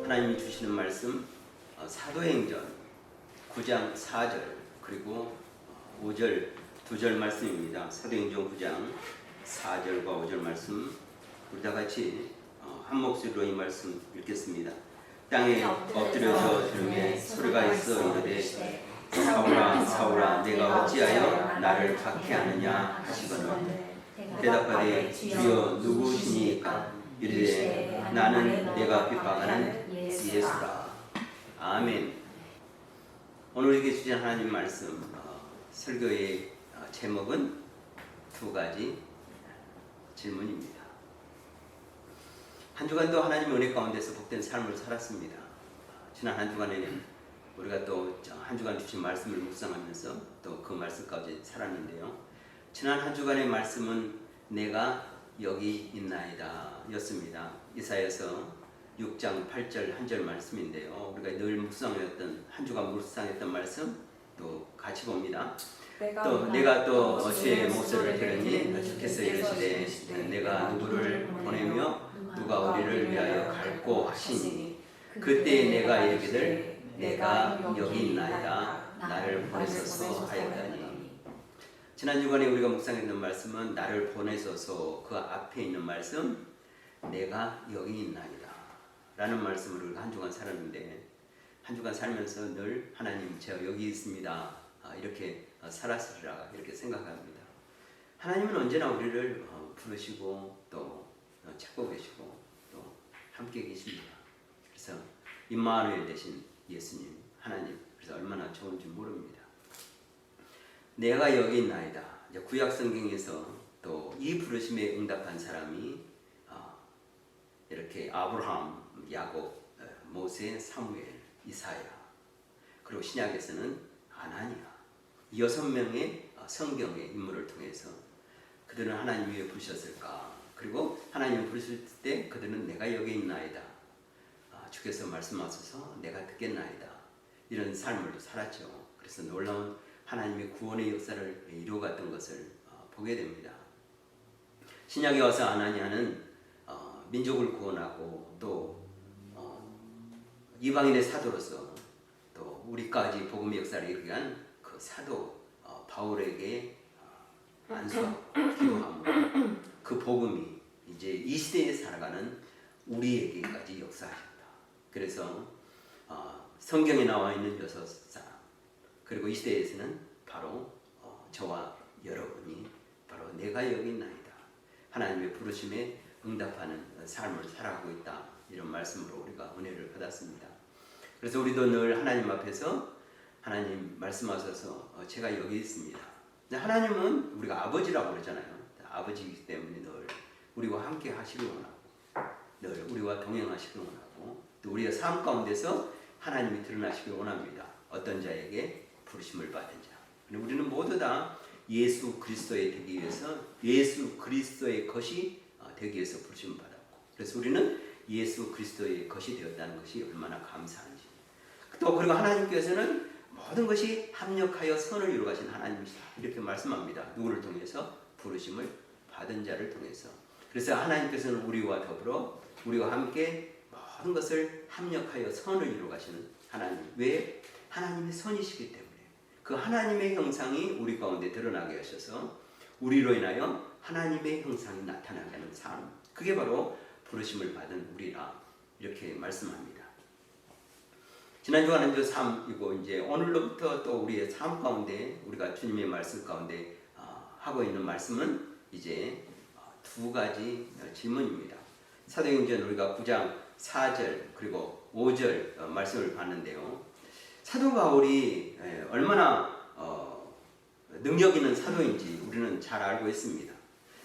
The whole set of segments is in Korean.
하나님이 주시는 말씀 사도행전 9장 4절 그리고 5절 2절 말씀입니다. 사도행전 9장 4절과 5절 말씀 우리 다 같이 한 목소리로 이 말씀 읽겠습니다. 땅에 엎드려져 들음에 소리가 있어 이르되 사울아 사울아 내가 어찌하여 나를 박해하느냐 하시거늘 대답하되 주여 누구시니까 이르되 나는 내가 핍박하는 예수라. 아멘. 오늘 우리에게 주신 하나님 말씀 설교의 제목은 두 가지 질문입니다. 한 주간도 하나님의 은혜 가운데서 복된 삶을 살았습니다. 지난 한 주간에는 우리가 또 한 주간 주신 말씀을 묵상하면서 또 그 말씀 가운데 살았는데요. 지난 한 주간의 말씀은 내가 여기 있나이다 였습니다. 이사야서 6장 8절 한 절 말씀인데요. 우리가 늘 묵상했던 한 주간 묵상했던 말씀 또 같이 봅니다. 또 내가 또 주의 목소리를 들으니 주께서 이르시되 내가 누구를 보내며 누가 우리를 위하여 갈고 하시니 그때 내가 이르기를 내가 여기 있나이다 나를 보내소서 하였다니. 지난 주간에 우리가 묵상했던 말씀은 나를 보내소서 그 앞에 있는 말씀 내가 여기 있나이다 라는 말씀으로 우리가 한 주간 살았는데 한 주간 살면서 늘 하나님 제가 여기 있습니다 이렇게 살았으리라 이렇게 생각합니다. 하나님은 언제나 우리를 부르시고 또 찾고 계시고 또 함께 계십니다. 그래서 임마누엘 되신 예수님 하나님 그래서 얼마나 좋은지 모릅니다. 내가 여기 있나이다. 구약 성경에서 또 이 부르심에 응답한 사람이 이렇게 아브라함, 야곱, 모세, 사무엘, 이사야 그리고 신약에서는 아나니아 6명의 성경의 인물을 통해서 그들은 하나님이 왜 부르셨을까? 그리고 하나님이 부르실 때 그들은 내가 여기 있나이다. 주께서 말씀하셔서 내가 듣겠나이다. 이런 삶을 살았죠. 그래서 놀라운 하나님의 구원의 역사를 이루어갔던 것을 보게 됩니다. 신약에 와서 아나니아는 민족을 구원하고 또 이방인의 사도로서 또 우리까지 복음의 역사를 이루게 한 그 사도 바울에게 안수하고 기도하고 그 복음이 이제 이 시대에 살아가는 우리에게까지 역사하셨다. 그래서 성경에 나와 있는 6사람 그리고 이 시대에서는 바로 저와 여러분이 바로 내가 여기 있나이다. 하나님의 부르심에 응답하는 삶을 살아가고 있다. 이런 말씀으로 우리가 은혜를 받았습니다. 그래서 우리도 늘 하나님 앞에서 하나님 말씀하셔서 제가 여기 있습니다. 하나님은 우리가 아버지라고 그러잖아요. 아버지이기 때문에 늘 우리와 함께 하시길 원하고 늘 우리와 동행하시길 원하고 또 우리의 삶 가운데서 하나님이 드러나시길 원합니다. 어떤 자에게 부르심을 받은 자. 우리는 모두 다 예수 그리스도의 되기 위해서 예수 그리스도의 것이 되기 위해서 부르심을 받았고 그래서 우리는 예수 그리스도의 것이 되었다는 것이 얼마나 감사한지. 또 그리고 하나님께서는 모든 것이 합력하여 선을 이루어가신 하나님이시다. 이렇게 말씀합니다. 누구를 통해서? 부르심을 받은 자를 통해서. 그래서 하나님께서는 우리와 더불어 우리와 함께 모든 것을 합력하여 선을 이루어가시는 하나님. 왜? 하나님의 선이시기 때문에. 그 하나님의 형상이 우리 가운데 드러나게 하셔서 우리로 인하여 하나님의 형상이 나타나게 하는 삶. 그게 바로 부르심을 받은 우리라 이렇게 말씀합니다. 지난 주간은 그 삶이고 이제 오늘로부터 또 우리의 삶 가운데 우리가 주님의 말씀 가운데 하고 있는 말씀은 이제 두 가지 질문입니다. 사도행전 우리가 9장 4절 그리고 5절 말씀을 봤는데요. 사도 바울이 얼마나 능력 있는 사도인지 우리는 잘 알고 있습니다.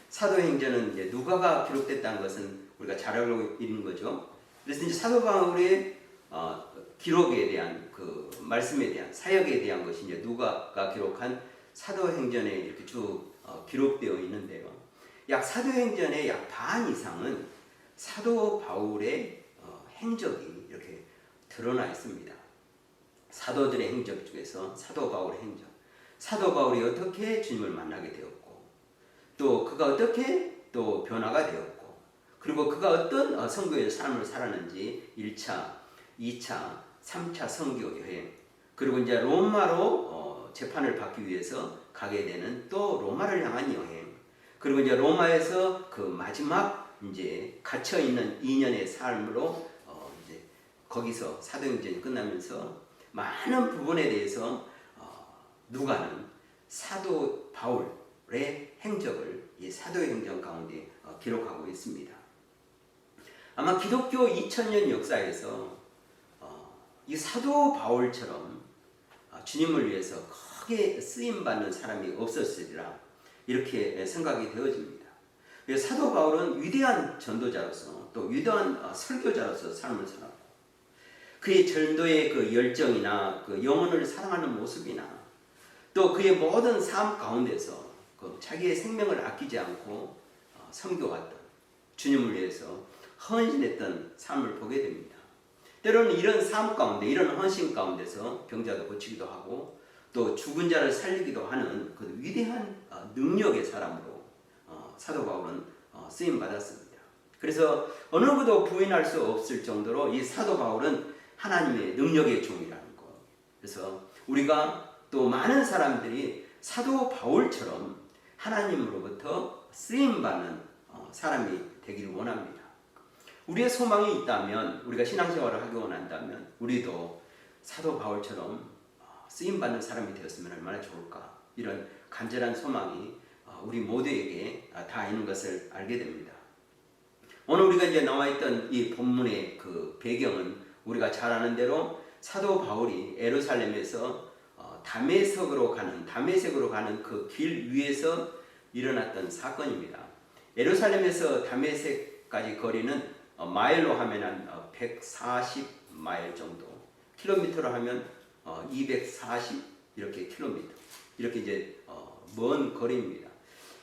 사도행전은 이제 누가가 기록됐다는 것은 우리가 잘 알고 있는 거죠. 그래서 이제 사도 바울의 기록에 대한 그 말씀에 대한 사역에 대한 것이 이제 누가가 기록한 사도행전에 이렇게 쭉 기록되어 있는데요. 약 사도행전의 약 반 이상은 사도 바울의 행적이 이렇게 드러나 있습니다. 사도들의 행적 중에서 사도 바울의 행적. 사도 바울이 어떻게 주님을 만나게 되었고 또 그가 어떻게 또 변화가 되었고 그리고 그가 어떤 선교의 삶을 살았는지 1차 2차, 3차 선교 여행, 그리고 이제 로마로 재판을 받기 위해서 가게 되는 또 로마를 향한 여행, 그리고 이제 로마에서 그 마지막 이제 갇혀 있는 2년의 삶으로 이제 거기서 사도행전이 끝나면서 많은 부분에 대해서 누가는 사도 바울의 행적을 이 사도행전 가운데 기록하고 있습니다. 아마 기독교 2000년 역사에서 이 사도 바울처럼 주님을 위해서 크게 쓰임받는 사람이 없었으리라 이렇게 생각이 되어집니다. 사도 바울은 위대한 전도자로서 또 위대한 설교자로서 삶을 살았고 그의 전도의 그 열정이나 그 영혼을 사랑하는 모습이나 또 그의 모든 삶 가운데서 그 자기의 생명을 아끼지 않고 섬겨왔던 주님을 위해서 헌신했던 삶을 보게 됩니다. 때로는 이런 삶 가운데 이런 헌신 가운데서 병자도 고치기도 하고 또 죽은 자를 살리기도 하는 그 위대한 능력의 사람으로 사도 바울은 쓰임 받았습니다. 그래서 어느 누구도 부인할 수 없을 정도로 이 사도 바울은 하나님의 능력의 종이라는 것. 그래서 우리가 또 많은 사람들이 사도 바울처럼 하나님으로부터 쓰임 받는 사람이 되기를 원합니다. 우리의 소망이 있다면, 우리가 신앙생활을 하기 원한다면 우리도 사도 바울처럼 쓰임받는 사람이 되었으면 얼마나 좋을까, 이런 간절한 소망이 우리 모두에게 다 있는 것을 알게 됩니다. 오늘 우리가 이제 나와있던 이 본문의 그 배경은 우리가 잘 아는 대로 사도 바울이 예루살렘에서 다메섹으로 가는 그 길 위에서 일어났던 사건입니다. 예루살렘에서 다메섹까지 거리는 마일로 하면 한 140마일 정도, 킬로미터로 하면 240 이렇게 킬로미터, 이렇게 이제 먼 거리입니다.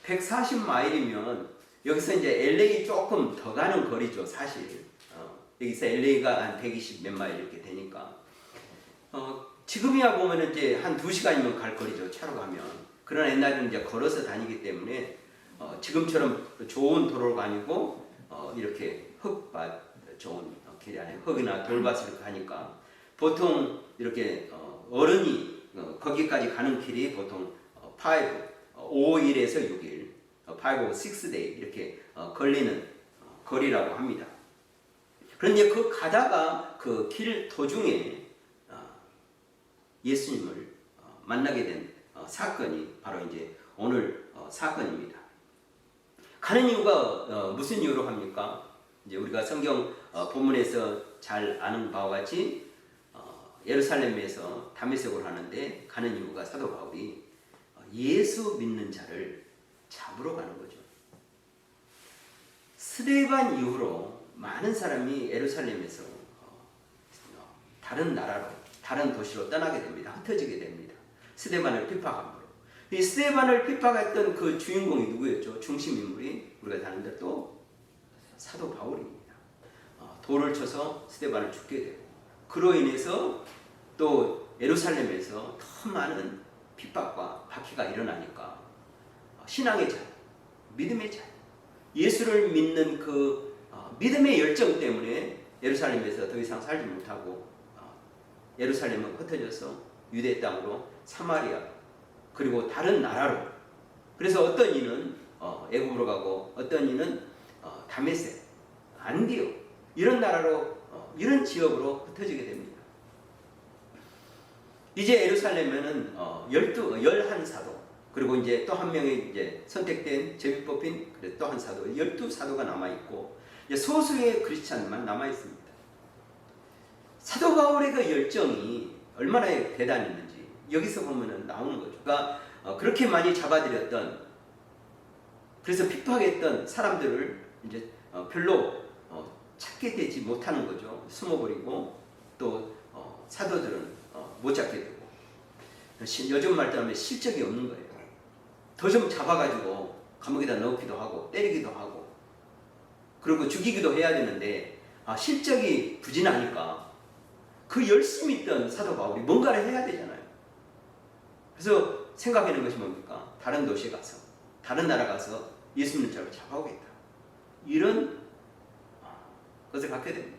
140마일이면 여기서 이제 LA 조금 더 가는 거리죠, 사실. 여기서 LA가 한 120 몇 마일 이렇게 되니까. 지금이야 보면 이제 한 2시간이면 갈 거리죠, 차로 가면. 그러나 옛날에는 이제 걸어서 다니기 때문에 지금처럼 좋은 도로가 아니고 이렇게 흙밭 좋은 길이 아니에요. 흙이나 돌밭을 이렇게 가니까 보통 이렇게 어른이 거기까지 가는 길이 보통 5일에서 6일, 5 or 6day 이렇게 걸리는 거리라고 합니다. 그런데 그 가다가 그 길 도중에 예수님을 만나게 된 사건이 바로 이제 오늘 사건입니다. 가는 이유가 무슨 이유로 합니까? 이제 우리가 성경 본문에서 잘 아는 바와 같이 예루살렘에서 다메섹으로 하는데 가는 이유가 사도 바울이 예수 믿는 자를 잡으러 가는 거죠. 스데반 이후로 많은 사람이 예루살렘에서 다른 나라로, 다른 도시로 떠나게 됩니다. 흩어지게 됩니다. 스데반을 핍박함으로. 이 스데반을 핍박했던 그 주인공이 누구였죠? 중심 인물이 우리가 다는 대로 또 사도 바울입니다. 돌을 쳐서 스데반을 죽게 되고, 그로 인해서 또 예루살렘에서 더 많은 핍박과 박해가 일어나니까 신앙의 자유, 믿음의 자유, 예수를 믿는 그 믿음의 열정 때문에 예루살렘에서 더 이상 살지 못하고 예루살렘은 흩어져서 유대 땅으로, 사마리아, 그리고 다른 나라로, 그래서 어떤 이는 애굽으로 가고 어떤 이는 다메섹, 안디옥 이런 나라로, 이런 지역으로 흩어지게 됩니다. 이제 예루살렘에는 11사도, 그리고 이제 또 한 명이 이제 선택된 제비 뽑힌 또 한 사도, 12사도가 남아있고 소수의 크리스찬만 남아있습니다. 사도 바울의 그 열정이 얼마나 대단했는지 여기서 보면 나오는 거죠. 그러니까 그렇게 많이 잡아들였던, 그래서 핍박했던 사람들을 이제 별로 찾게 되지 못하는 거죠. 숨어버리고 또 사도들은 못 찾게 되고, 요즘 말로 하면 실적이 없는 거예요. 더 좀 잡아가지고 감옥에다 넣기도 하고 때리기도 하고 그리고 죽이기도 해야 되는데 실적이 부진하니까 그 열심히 있던 사도 바울이 뭔가를 해야 되잖아요. 그래서 생각하는 것이 뭡니까? 다른 도시에 가서, 다른 나라 가서 예수 믿는 자를 잡아오겠다, 이런 것을 갖게 됩니다.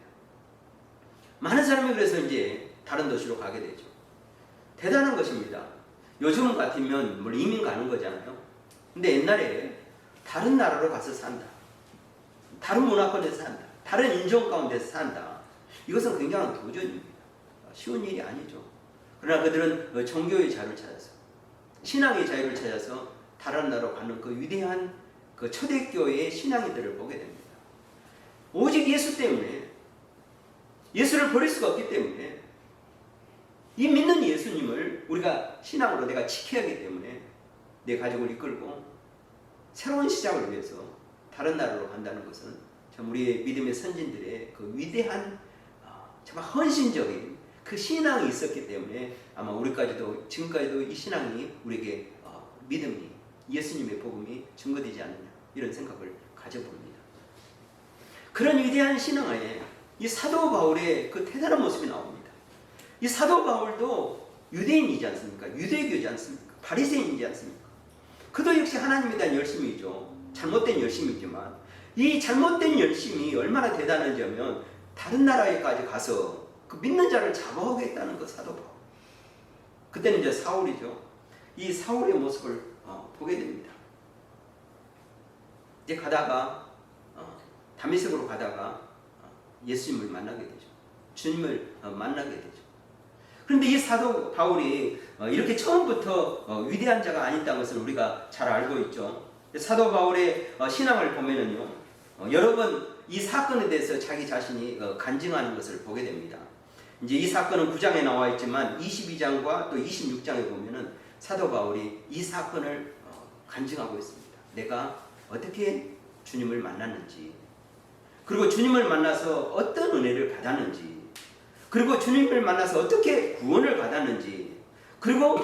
많은 사람이 그래서 이제 다른 도시로 가게 되죠. 대단한 것입니다. 요즘 같으면 뭐 이민 가는 거잖아요. 근데 옛날에 다른 나라로 가서 산다. 다른 문화권에서 산다. 다른 인종 가운데서 산다. 이것은 굉장한 도전입니다. 쉬운 일이 아니죠. 그러나 그들은 종교의 자유를 찾아서, 신앙의 자유를 찾아서 다른 나라로 가는 그 위대한 그 초대교회의 신앙인들을 보게 됩니다. 오직 예수 때문에, 예수를 버릴 수가 없기 때문에, 이 믿는 예수님을 우리가 신앙으로 내가 지켜야 하기 때문에 내 가족을 이끌고 새로운 시작을 위해서 다른 나라로 간다는 것은 참 우리의 믿음의 선진들의 그 위대한 정말 헌신적인 그 신앙이 있었기 때문에 아마 우리까지도 지금까지도 이 신앙이 우리에게 믿음이, 예수님의 복음이 증거되지 않느냐, 이런 생각을 가져봅니다. 그런 위대한 신앙에 이 사도 바울의 그 대단한 모습이 나옵니다. 이 사도 바울도 유대인이지 않습니까? 유대교지 않습니까? 바리새인이지 않습니까? 그도 역시 하나님에 대한 열심이죠. 잘못된 열심이지만 이 잘못된 열심이 얼마나 대단한지 하면 다른 나라에까지 가서 그 믿는 자를 잡아오겠다는 것, 사도 바울. 그때는 이제 사울이죠. 이 사울의 모습을 보게 됩니다. 이제 가다가 다메섹으로 가다가 예수님을 만나게 되죠. 주님을 만나게 되죠. 그런데 이 사도 바울이 이렇게 처음부터 위대한 자가 아니다는 것을 우리가 잘 알고 있죠. 사도 바울의 신앙을 보면은요, 여러 번 이 사건에 대해서 자기 자신이 간증하는 것을 보게 됩니다. 이제 이 사건은 9장에 나와 있지만 22장과 또 26장에 보면은 사도 바울이 이 사건을 간증하고 있습니다. 내가 어떻게 주님을 만났는지, 그리고 주님을 만나서 어떤 은혜를 받았는지, 그리고 주님을 만나서 어떻게 구원을 받았는지, 그리고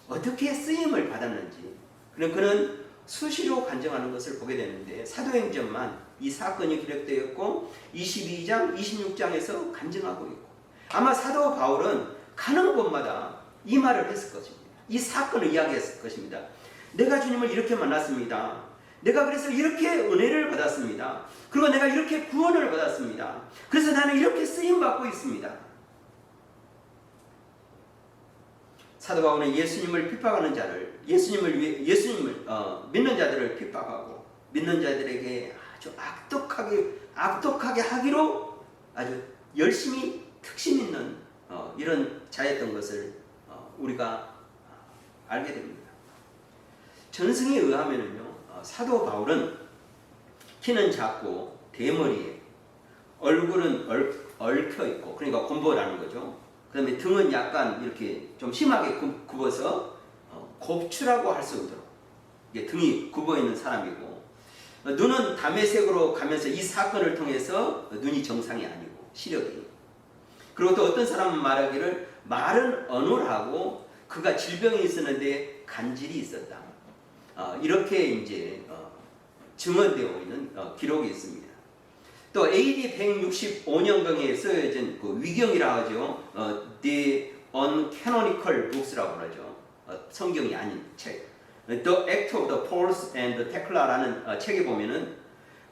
어떻게 쓰임을 받았는지, 그는 수시로 간증하는 것을 보게 되는데 사도행전만 이 사건이 기록되어 있고 22장, 26장에서 간증하고 있고, 아마 사도 바울은 가는 곳마다 이 말을 했을 것입니다. 이 사건을 이야기했을 것입니다. 내가 주님을 이렇게 만났습니다. 내가 그래서 이렇게 은혜를 받았습니다. 그리고 내가 이렇게 구원을 받았습니다. 그래서 나는 이렇게 쓰임받고 있습니다. 사도 바울은 예수님을 핍박하는 자를, 예수님을 믿는 자들을 핍박하고 믿는 자들에게 아주 악독하게 하기로 아주 열심히 특심 있는 이런 자였던 것을 우리가 알게 됩니다. 전승에 의하면은요, 사도 바울은 키는 작고 대머리에 얼굴은 얽혀 있고, 그러니까 곰보라는 거죠. 그 다음에 등은 약간 이렇게 좀 심하게 굽어서 곱추라고 할 수 없도록 등이 굽어 있는 사람이고, 눈은 다메섹으로 가면서 이 사건을 통해서 눈이 정상이 아니고 시력이, 그리고 또 어떤 사람은 말하기를 말은 언어라고 그가 질병이 있었는데 간질이 있었다, 이렇게 이제 증언되어 있는 기록이 있습니다. 또 AD 165년경에 쓰여진 그 위경이라 하죠. The Uncanonical Books라고 하죠. 성경이 아닌 책. The Act of the False and the Tecla라는 책에 보면은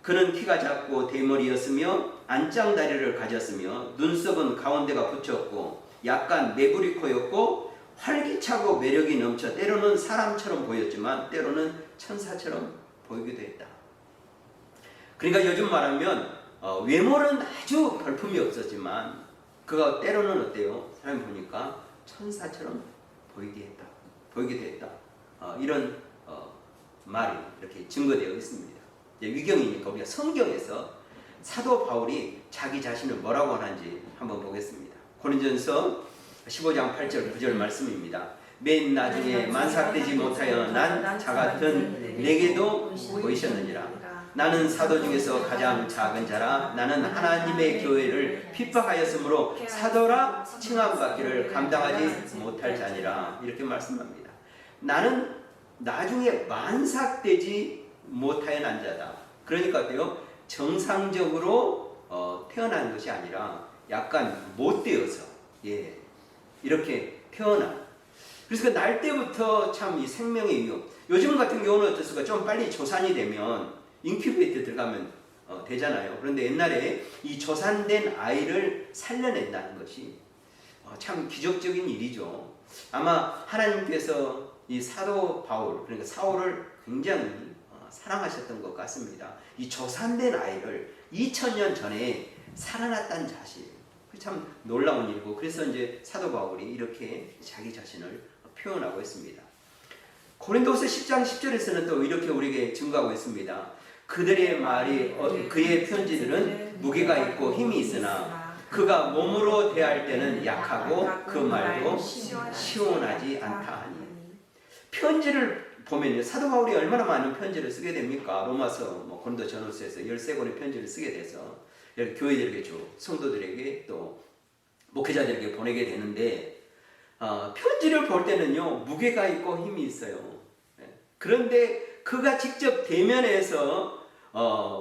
그는 키가 작고 대머리였으며 안짱다리를 가졌으며 눈썹은 가운데가 붙였고 약간 매부리 코였고 활기차고 매력이 넘쳐 때로는 사람처럼 보였지만 때로는 천사처럼 보이기도 했다. 그러니까 요즘 말하면 외모는 아주 별품이 없었지만 그가 때로는 어때요? 사람이 보니까 천사처럼 보이기도 했다. 이런 말이 이렇게 증거되어 있습니다. 위경이니까 우리가 성경에서 사도 바울이 자기 자신을 뭐라고 하는지 한번 보겠습니다. 고린전서 15장 8절 9절 말씀입니다. 맨 나중에 만삭되지 못하여 난 자같은 내게도 보이셨느니라. 나는 사도 중에서 가장 작은 자라. 나는 하나님의 교회를 핍박하였으므로 사도라 칭함받기를 감당하지 못할 자니라. 이렇게 말씀합니다. 나는 나중에 만삭되지 못하여 난 자다. 그러니까 어때요? 정상적으로 태어난 것이 아니라 약간 못되어서 이렇게 태어난. 그래서 그 날 때부터 참 이 생명의 위험. 요즘 같은 경우는 어떻습니까? 좀 빨리 조산이 되면 인큐베이터 들어가면 되잖아요. 그런데 옛날에 이 조산된 아이를 살려낸다는 것이 참 기적적인 일이죠. 아마 하나님께서 이 사도 바울, 그러니까 사울을 굉장히 사랑하셨던 것 같습니다. 이 조산된 아이를 2000년 전에 살아났다는 사실, 참 놀라운 일이고, 그래서 이제 사도 바울이 이렇게 자기 자신을 표현하고 있습니다. 고린도서 10장 10절에서는 또 이렇게 우리에게 증거하고 있습니다. 그들의 말이 그의 편지들은 무게가 있고 힘이 있으나 그가 몸으로 대할 때는 약하고 그 말도 시원하지 않다 하니. 편지를 보면요, 사도 바울이 얼마나 많은 편지를 쓰게 됩니까? 로마서, 고린도 전후서에서 13권의 편지를 쓰게 돼서 교회들에게 주 성도들에게 또 목회자들에게 보내게 되는데, 편지를 볼 때는요 무게가 있고 힘이 있어요. 그런데 그가 직접 대면해서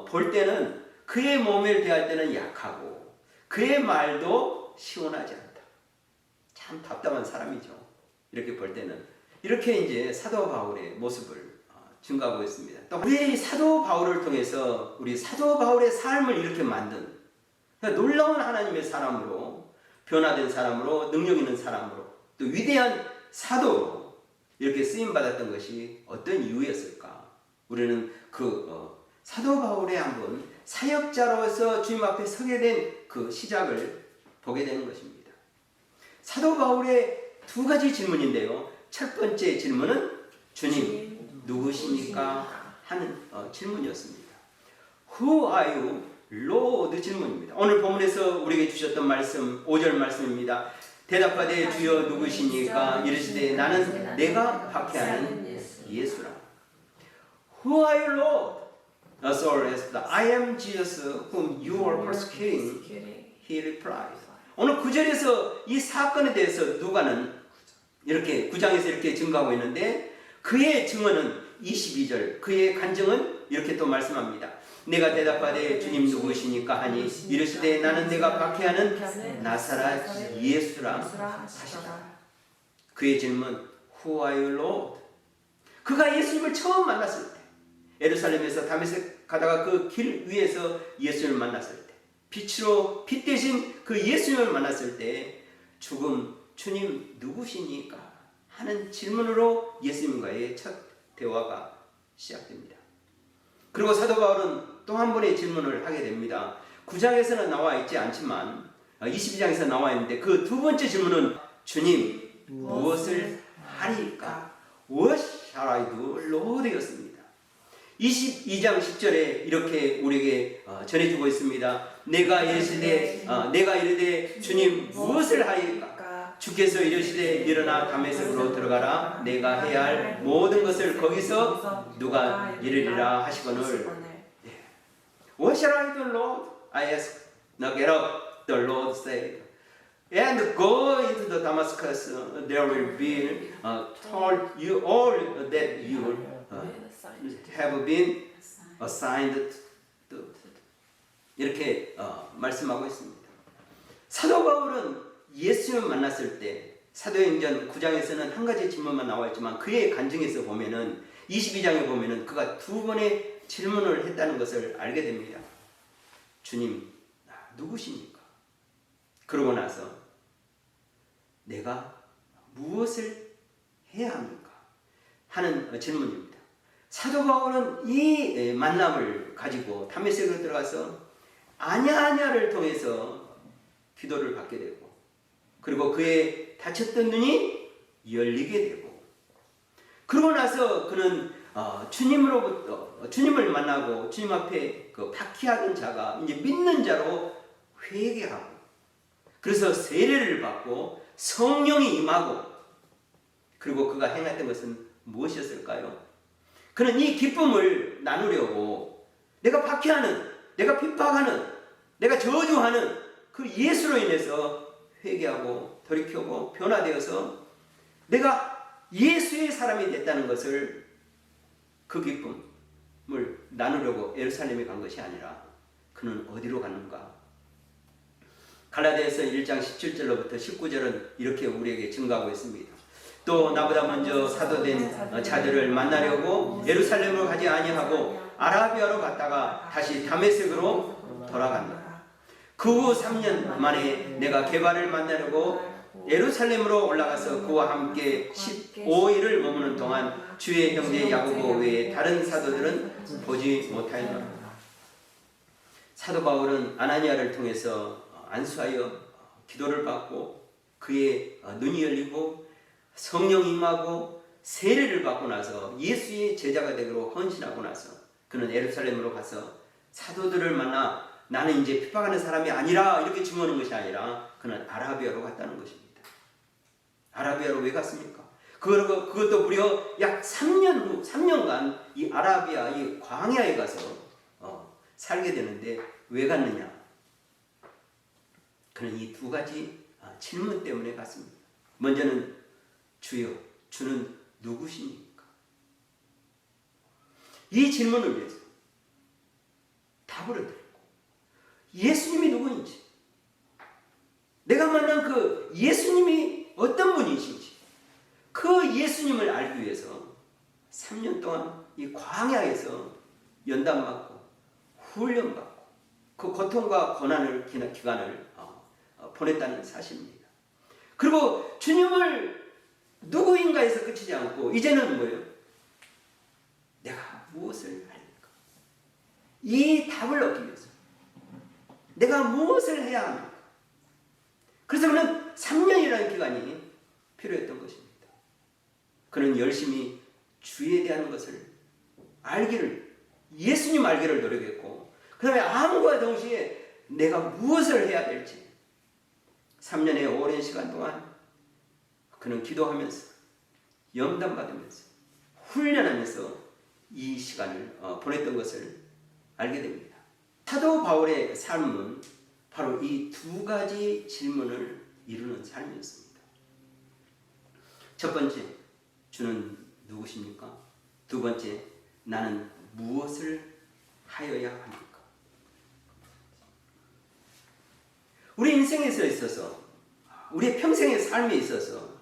볼 때는 그의 몸을 대할 때는 약하고 그의 말도 시원하지 않다. 참 답답한 사람이죠. 이렇게 볼 때는 이렇게 이제 사도 바울의 모습을 증거하고 있습니다. 또 우리 사도 바울을 통해서 우리 사도 바울의 삶을 이렇게 만든 놀라운 하나님의 사람으로, 변화된 사람으로, 능력 있는 사람으로, 또 위대한 사도로 이렇게 쓰임 받았던 것이 어떤 이유였을까? 우리는 사도 바울의 한번 사역자로서 주님 앞에 서게 된 그 시작을 보게 되는 것입니다. 사도 바울의 두 가지 질문인데요. 첫 번째 질문은 주님 누구십니까? 하는 질문이었습니다. Who are you, Lord? 질문입니다. 오늘 본문에서 우리에게 주셨던 말씀 5절 말씀입니다. 대답하되 주여 누구시니까? 이르시되 나는 내가 박해하는 예수라. Who are you, Lord? Saul asked, I am Jesus whom you are persecuting. He replied. 오늘 9절에서 이 사건에 대해서 누가는 이렇게 9장에서 이렇게 증거하고 있는데, 그의 증언은 22절, 그의 간증은 이렇게 또 말씀합니다. 내가 대답하되 주님 누구시니까 하니 이르시되 나는 내가 박해하는 나사렛 예수라 하시라. 그의 질문 Who are you, Lord? 그가 예수님을 처음 만났을 때, 예루살렘에서 다메섹 가다가 그 길 위에서 예수님을 만났을 때, 빛으로 빛 대신 그 예수님을 만났을 때 주님 누구시니까? 하는 질문으로 예수님과의 첫 대화가 시작됩니다. 그리고 사도 바울은 또 한 번의 질문을 하게 됩니다. 9장에서는 나와 있지 않지만 22장에서 나와 있는데, 그 두 번째 질문은 주님 무엇을 하리까? What shall I do, Lord? 였습니다. 22장 10절에 이렇게 우리에게 전해주고 있습니다. 내가 이르되 주님 무엇을 하리까? 주께서 이르시되 일어나 다메섹으로 들어가라. 내가 해야 할 모든 것을 거기서 누가 이르리라 하시거늘. What shall I do, Lord? I asked. Now get up, the Lord said, and go into the Damascus. There will be told you all that you have been assigned to. 이렇게 말씀하고 있습니다. 사도 바울은 예수님을 만났을 때, 사도행전 9장에서는 한 가지 질문만 나와 있지만 그의 간증에서 보면은 22장에 보면은 그가 두 번의 질문을 했다는 것을 알게 됩니다. 주님 누구십니까? 그러고 나서 내가 무엇을 해야 합니까? 하는 질문입니다. 사도 바울은 이 만남을 가지고 다메섹으로 들어가서 아냐를 통해서 기도를 받게 되고, 그리고 그의 다쳤던 눈이 열리게 되고, 그러고 나서 그는 주님을 만나고 주님 앞에 그 박해하던 자가 이제 믿는 자로 회개하고, 그래서 세례를 받고 성령이 임하고, 그리고 그가 행했던 것은 무엇이었을까요? 그는 이 기쁨을 나누려고 내가 박해하는, 내가 핍박하는, 내가 저주하는 그 예수로 인해서 회개하고 돌이켜고 변화되어서 내가 예수의 사람이 됐다는 것을, 그 기쁨을 나누려고 예루살렘에 간 것이 아니라 그는 어디로 갔는가? 갈라디아서 1장 17절로부터 19절은 이렇게 우리에게 증거하고 있습니다. 또 나보다 먼저 사도된 자들을 만나려고 예루살렘으로 가지 아니하고 아라비아로 갔다가 다시 다메섹으로 돌아간다. 그 후 3년 만에 내가 게바를 만나려고 예루살렘으로 올라가서 그와 함께 15일을 머무는 동안 주의 형제 야고보 외에 다른 사도들은 보지 못하였노라. 사도 바울은 아나니아를 통해서 안수하여 기도를 받고 그의 눈이 열리고 성령이 임하고 세례를 받고 나서 예수의 제자가 되기로 헌신하고 나서 그는 예루살렘으로 가서 사도들을 만나 나는 이제 핍박하는 사람이 아니라 이렇게 증언하는 것이 아니라 그는 아라비아로 갔다는 것입니다. 아라비아로 왜 갔습니까? 그것도 무려 약 3년 후 3년간 이 아라비아 이 광야에 가서 살게 되는데 왜 갔느냐? 그는 이 두 가지 질문 때문에 갔습니다. 먼저는 주여, 주는 누구십니까? 이 질문을 위해서 답을 얻으려고 예수님이 누구인지, 내가 만난 그 예수님이 어떤 분이신지 그 예수님을 알기 위해서 3년 동안 이 광야에서 연단받고 훈련받고 그 고통과 고난을 기간을 보냈다는 사실입니다. 그리고 주님을 누구인가에서 끝이지 않고 이제는 뭐예요? 내가 무엇을 할까? 이 답을 얻기 위해서 내가 무엇을 해야 합니까? 그래서 그는 3년이라는 기간이 필요했던 것입니다. 그는 열심히 주에 대한 것을 알기를, 예수님 알기를 노력했고 그 다음에 암과 동시에 내가 무엇을 해야 될지 3년의 오랜 시간 동안 그는 기도하면서 염담받으면서 훈련하면서 이 시간을 보냈던 것을 알게 됩니다. 사도 바울의 삶은 바로 이 두 가지 질문을 이루는 삶이었습니다. 첫 번째, 주는 누구십니까? 두 번째, 나는 무엇을 하여야 합니까? 우리 인생에서 있어서, 우리의 평생의 삶에 있어서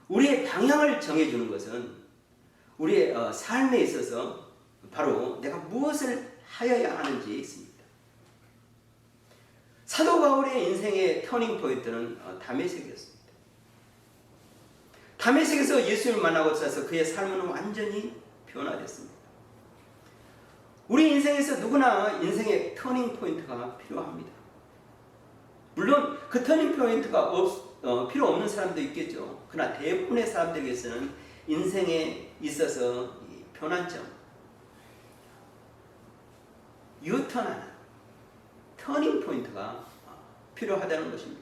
우리의 방향을 정해주는 것은 우리의 삶에 있어서 바로 내가 무엇을 하여야 하는지에 있습니다. 사도 바울의 인생의 터닝 포인트는 다메섹이었습니다. 다메섹에서 예수님을 만나고 나서 그의 삶은 완전히 변화됐습니다. 우리 인생에서 누구나 인생의 터닝 포인트가 필요합니다. 물론 그 터닝 포인트가 필요 없는 사람도 있겠죠. 그러나 대부분의 사람들에게서는 인생에 있어서 변환점, 유턴하는 터닝 포인트가 필요하다는 것입니다.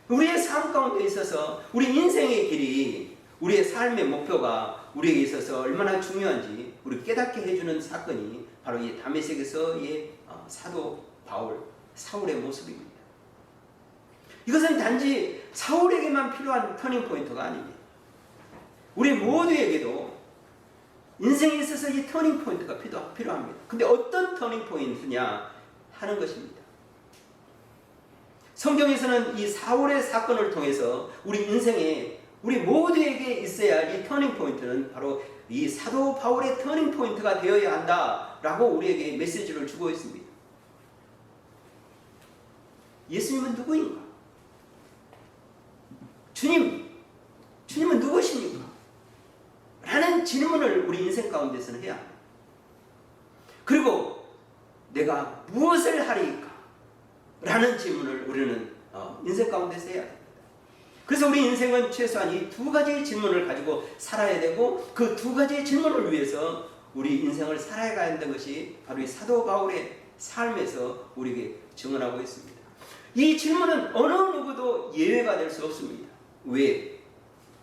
우리의 삶 가운데 있어서 우리 인생의 길이, 우리의 삶의 목표가 우리에게 있어서 얼마나 중요한지 우리 깨닫게 해주는 사건이 바로 이 다메섹에서의 사도 바울, 사울의 모습입니다. 이것은 단지 사울에게만 필요한 터닝 포인트가 아닙니다. 우리 모두에게도 인생에 있어서 이 터닝 포인트가 필요합니다. 근데 어떤 터닝 포인트냐 하는 것입니다. 성경에서는 이 사울의 사건을 통해서 우리 인생에 우리 모두에게 있어야 할 이 터닝 포인트는 바로 이 사도 바울의 터닝 포인트가 되어야 한다라고 우리에게 메시지를 주고 있습니다. 예수님은 누구인가? 주님은 누구십니까? 라는 질문을 우리 인생 가운데서는 해야 합니다. 그리고 내가 무엇을 하리까? 라는 질문을 우리는 인생 가운데서 해야 됩니다. 그래서 우리 인생은 최소한 이 두 가지의 질문을 가지고 살아야 되고 그 두 가지의 질문을 위해서 우리 인생을 살아가야 한다는 것이 바로 이 사도 바울의 삶에서 우리에게 증언하고 있습니다. 이 질문은 어느 누구도 예외가 될 수 없습니다. 왜?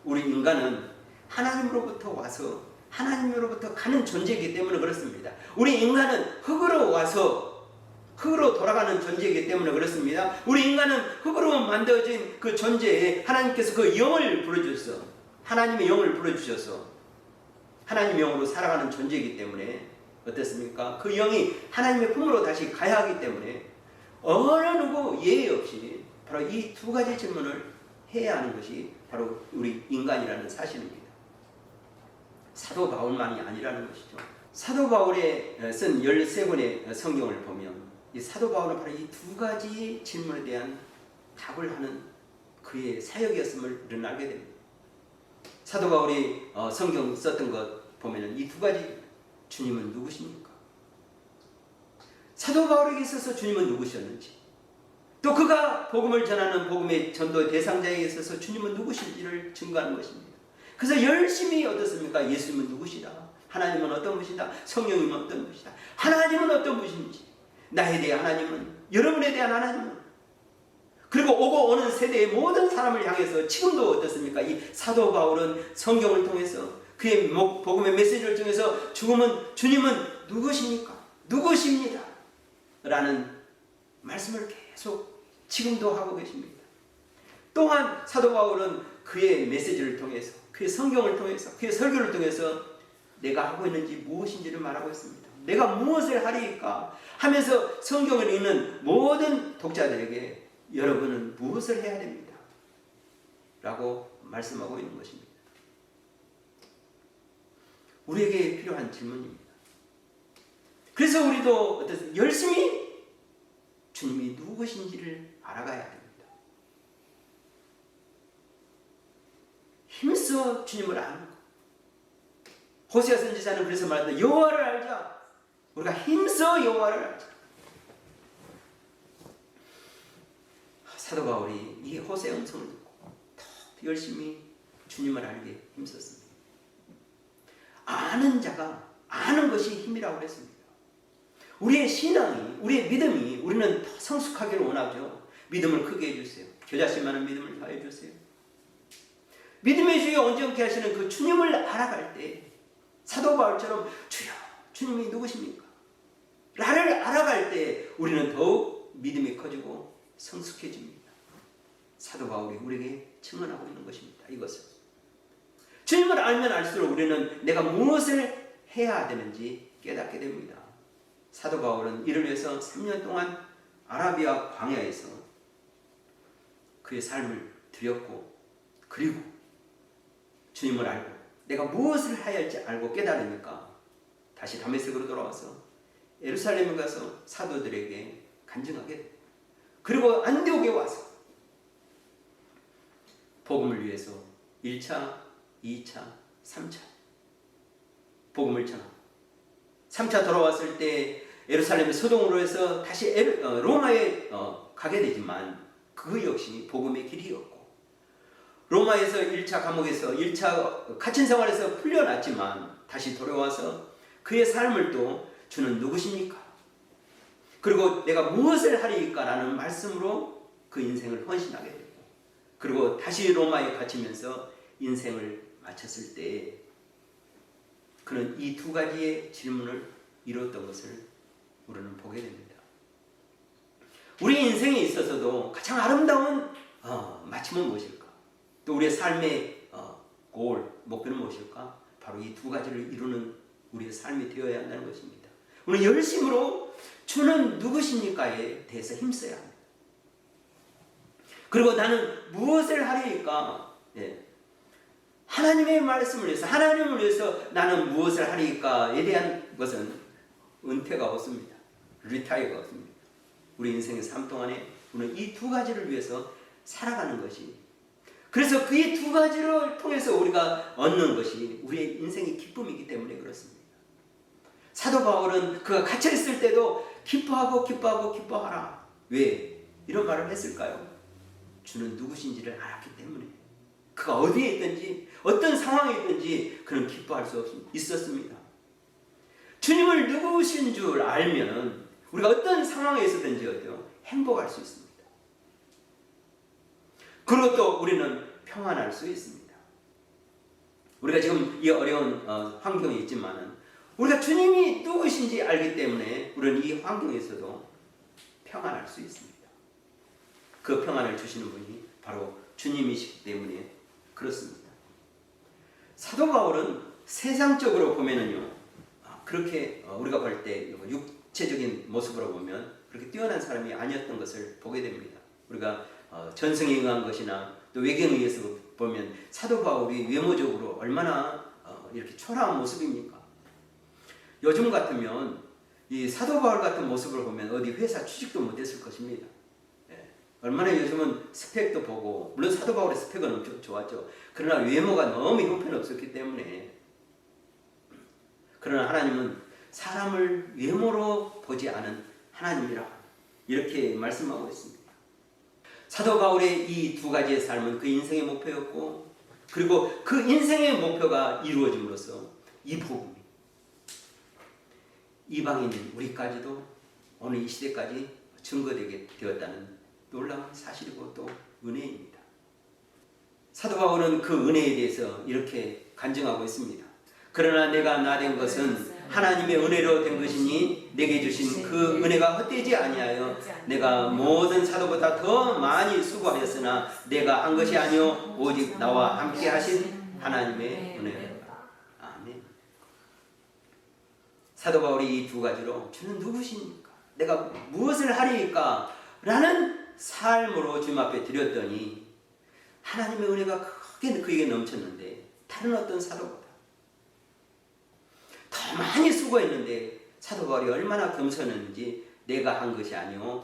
우리 인간은 하나님으로부터 와서 하나님으로부터 가는 존재이기 때문에 그렇습니다. 우리 인간은 흙으로 와서 흙으로 돌아가는 존재이기 때문에 그렇습니다. 우리 인간은 흙으로 만들어진 그 존재에 하나님께서 그 영을 불어주셔서 하나님의 영을 불어주셔서 하나님의 영으로 살아가는 존재이기 때문에 어떻습니까? 그 영이 하나님의 품으로 다시 가야 하기 때문에 어느 누구 예외 없이 바로 이 두 가지 질문을 해야 하는 것이 바로 우리 인간이라는 사실입니다. 사도 바울만이 아니라는 것이죠. 사도 바울의 쓴 13권의 성경을 보면 이 사도 바울은 바로 이 두 가지 질문에 대한 답을 하는 그의 사역이었음을 우리는 알게 됩니다. 사도 바울이 성경 썼던 것 보면 이 두 가지, 주님은 누구십니까? 사도 바울에게 있어서 주님은 누구셨는지, 또 그가 복음을 전하는 복음의 전도의 대상자에게 있어서 주님은 누구신지를 증거하는 것입니다. 그래서 열심히 어떻습니까? 예수님은 누구시다, 하나님은 어떤 분이시다, 성령님은 어떤 분이시다, 하나님은 어떤 분이신지, 나에 대한 하나님은, 여러분에 대한 하나님은, 그리고 오고 오는 세대의 모든 사람을 향해서 지금도 어떻습니까? 이 사도 바울은 성경을 통해서 그의 복음의 메시지를 통해서 주님은 누구십니까? 누구십니다 라는 말씀을 계속 지금도 하고 계십니다. 또한 사도 바울은 그의 메시지를 통해서, 그의 성경을 통해서, 그의 설교를 통해서 내가 하고 있는지 무엇인지를 말하고 있습니다. 내가 무엇을 하리까 하면서 성경을 읽는 모든 독자들에게 여러분은 무엇을 해야 됩니다 라고 말씀하고 있는 것입니다. 우리에게 필요한 질문입니다. 그래서 우리도 열심히 주님이 누구신지를 알아가야 됩니다. 힘써 주님을 아는 것. 호세아 선지자는 그래서 말한다. 여호와를 알자. 우리가 힘써 여호와를 알자. 사도 바울이 이 호세아의 음성을 듣고 더 열심히 주님을 알게 힘썼습니다. 아는 자가 아는 것이 힘이라고 했습니다. 우리의 신앙이, 우리의 믿음이, 우리는 더 성숙하기를 원하죠. 믿음을 크게 해주세요. 겨자씨 많은 믿음을 다 해주세요. 믿음의 주에 온전케 하시는 그 주님을 알아갈 때 사도 바울처럼 주여, 주님이 누구십니까? 나를 알아갈 때 우리는 더욱 믿음이 커지고 성숙해집니다. 사도 바울이 우리에게 증언하고 있는 것입니다. 이것을 주님을 알면 알수록 우리는 내가 무엇을 해야 되는지 깨닫게 됩니다. 사도 바울은 이를 위해서 3년 동안 아라비아 광야에서 그의 삶을 드렸고, 그리고 주님을 알고 내가 무엇을 해야 할지 알고 깨달으니까 다시 다메섹으로 돌아와서 예루살렘에 가서 사도들에게 간증하게 됩니다. 그리고 안디옥에 와서 복음을 위해서 1차, 2차, 3차 복음을 전하고, 3차 돌아왔을 때 예루살렘의 소동으로 해서 다시 로마에 가게 되지만 그 역시 복음의 길이었고, 로마에서 1차 감옥에서 1차 갇힌 생활에서 풀려났지만 다시 돌아와서 그의 삶을 또 주는 누구십니까? 그리고 내가 무엇을 하리까 라는 말씀으로 그 인생을 헌신하게 되고, 그리고 다시 로마에 갇히면서 인생을 마쳤을 때 그는 이 두 가지의 질문을 이뤘던 것을 우리는 보게 됩니다. 우리 인생에 있어서도 가장 아름다운 마침은 무엇일까? 또 우리의 삶의 목표는 무엇일까? 바로 이 두 가지를 이루는 우리의 삶이 되어야 한다는 것입니다. 우리는 열심으로 주는 누구십니까에 대해서 힘써야 합니다. 그리고 나는 무엇을 하리까? 하나님의 말씀을 위해서, 하나님을 위해서 나는 무엇을 하리까에 대한 것은 은퇴가 없습니다. 리타이어가 없습니다. 우리 인생의 삶 동안에 우리는 이 두 가지를 위해서 살아가는 것이, 그래서 그 이 두 가지를 통해서 우리가 얻는 것이 우리의 인생의 기쁨이기 때문에 그렇습니다. 사도 바울은 그가 갇혀있을 때도 기뻐하라. 왜 이런 말을 했을까요? 주는 누구신지를 알았기 때문에. 그가 어디에 있든지 어떤 상황에 있든지 그는 기뻐할 수 있었습니다. 주님을 누구신 줄 알면 우리가 어떤 상황에 있었든지 행복할 수 있습니다. 그리고 또 우리는 평안할 수 있습니다. 우리가 지금 이 어려운 환경에 있지만 우리가 주님이 누구신지 알기 때문에 우리는 이 환경에서도 평안할 수 있습니다. 그 평안을 주시는 분이 바로 주님이시기 때문에 그렇습니다. 사도 바울은 세상적으로 보면은요, 그렇게 우리가 볼 때 육체적인 모습으로 보면 그렇게 뛰어난 사람이 아니었던 것을 보게 됩니다. 우리가 전승에 응한 것이나 또 외경에 의해서 보면 사도 바울이 외모적으로 얼마나 이렇게 초라한 모습입니까? 요즘 같으면 이 사도 바울 같은 모습을 보면 어디 회사 취직도 못했을 것입니다. 예. 얼마나 요즘은 스펙도 보고, 물론 사도 바울의 스펙은 엄청 좋았죠. 그러나 외모가 너무 형편없었기 때문에. 그러나 하나님은 사람을 외모로 보지 않은 하나님이라 이렇게 말씀하고 있습니다. 사도 바울의 이 두 가지의 삶은 그 인생의 목표였고, 그리고 그 인생의 목표가 이루어짐으로써 이 복음이 이방인인 우리까지도 오늘 이 시대까지 증거되게 되었다는 놀라운 사실이고 또 은혜입니다. 사도 바울은 그 은혜에 대해서 이렇게 간증하고 있습니다. 그러나 내가 나 된 것은 하나님의 은혜로 된 것이니 내게 주신 그 은혜가 헛되지 아니하여 내가 모든 사도보다 더 많이 수고하였으나 내가 한 것이 아니요 오직 나와 함께 하신 하나님의 은혜로다. 아멘. 사도 바울이 이 두 가지로 주는 누구십니까? 내가 무엇을 하리까? 라는 삶으로 주님 앞에 드렸더니 하나님의 은혜가 크게 그에게 넘쳤는데 다른 어떤 사도보다 더 많이 수고했는데 사도 바울이 얼마나 겸손했는지 내가 한 것이 아니오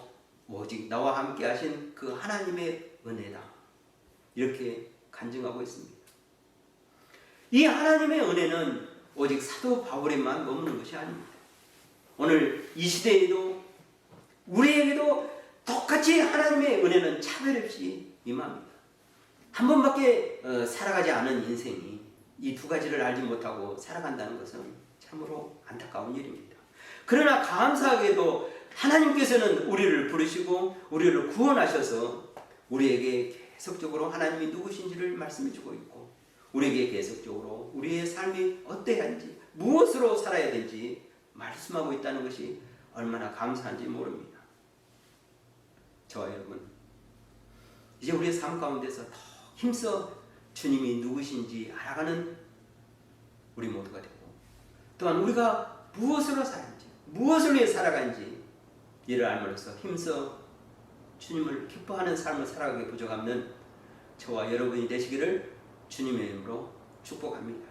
오직 나와 함께 하신 그 하나님의 은혜다. 이렇게 간증하고 있습니다. 이 하나님의 은혜는 오직 사도 바울에만 머무는 것이 아닙니다. 오늘 이 시대에도 우리에게도 똑같이 하나님의 은혜는 차별 없이 임합니다. 한 번밖에 살아가지 않은 인생이 이 두 가지를 알지 못하고 살아간다는 것은 참으로 안타까운 일입니다. 그러나 감사하게도 하나님께서는 우리를 부르시고 우리를 구원하셔서 우리에게 계속적으로 하나님이 누구신지를 말씀해주고 있고 우리에게 계속적으로 우리의 삶이 어때야 하는지 무엇으로 살아야 되는지 말씀하고 있다는 것이 얼마나 감사한지 모릅니다. 저와 여러분, 이제 우리의 삶 가운데서 더 힘써 주님이 누구신지 알아가는 우리 모두가 되고 또한 우리가 무엇으로 사는지 무엇을 위해 살아가는지 이를 알므로써 힘써 주님을 기뻐하는 삶을 살아가게 부족하는 저와 여러분이 되시기를 주님의 이름으로 축복합니다.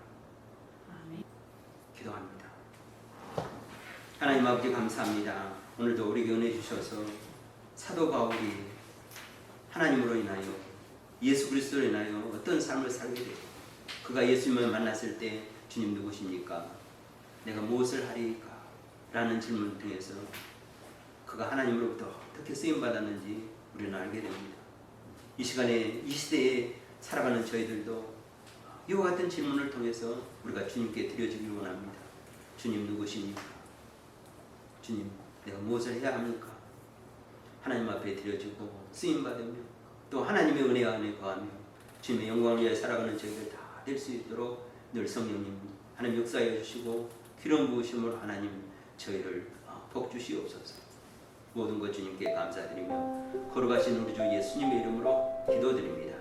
아멘. 기도합니다. 하나님 아버지 감사합니다. 오늘도 우리에게 은혜 주셔서 사도 바울이 하나님으로 인하여 예수 그리스도로 인하여 어떤 삶을 살게 되고 그가 예수님을 만났을 때 주님 누구십니까? 내가 무엇을 하리까? 라는 질문을 통해서 그가 하나님으로부터 어떻게 쓰임받았는지 우리는 알게 됩니다. 이 시간에 이 시대에 살아가는 저희들도 이와 같은 질문을 통해서 우리가 주님께 드려지길 원합니다. 주님 누구십니까? 주님 내가 무엇을 해야 합니까? 하나님 앞에 드려지고 쓰임받으며 또 하나님의 은혜 안에 거하며 주님의 영광을 위해 살아가는 저희들 다 될 수 있도록 늘 성령님 하나님 역사해 주시고 기름 부으심으로 하나님 저희를 복 주시옵소서. 모든 것 주님께 감사드리며 거룩하신 우리 주 예수님의 이름으로 기도드립니다.